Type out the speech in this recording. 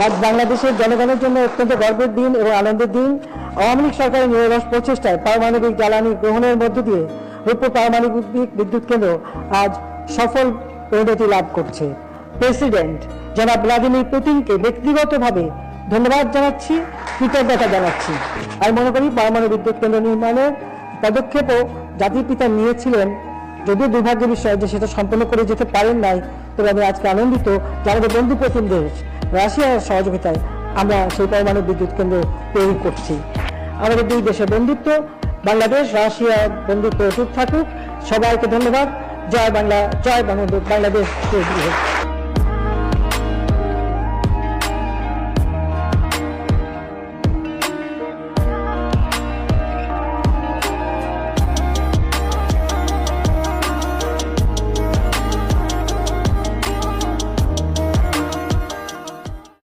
আজ বাংলাদেশের জনগণের জন্য অত্যন্ত গর্বের দিন এবং আনন্দের দিন। আওয়ামী লীগ সরকারের নিরলস প্রচেষ্টায় পারমাণবিক জ্বালানি গ্রহণের মধ্য দিয়ে রূপপুর পারমাণবিক বিদ্যুৎ কেন্দ্র আজ সফল পরিণতি লাভ করছে। প্রেসিডেন্ট জনাব ভ্লাদিমির পুতিনকে ব্যক্তিগতভাবে ধন্যবাদ জানাচ্ছি, কৃতজ্ঞতা জানাচ্ছি। আমি মনে করি পারমাণবিক বিদ্যুৎ কেন্দ্র নির্মাণের পদক্ষেপও জাতির পিতা নিয়েছিলেন, যদিও দুর্ভাগ্যের বিষয় যে সেটা সম্পন্ন করে যেতে পারেন নাই। তবে আমি আজকে আনন্দিত যে আমাদের বন্ধু প্রতিম দেশ রাশিয়ার সহযোগিতায় আমরা সেই পারমাণবিক বিদ্যুৎ কেন্দ্র তৈরি করছি। আমাদের দুই দেশের বন্ধুত্ব, বাংলাদেশ রাশিয়ার বন্ধুত্ব অটুট থাকুক। সবাইকে ধন্যবাদ। জয় বাংলা, জয় বাংলাদেশ।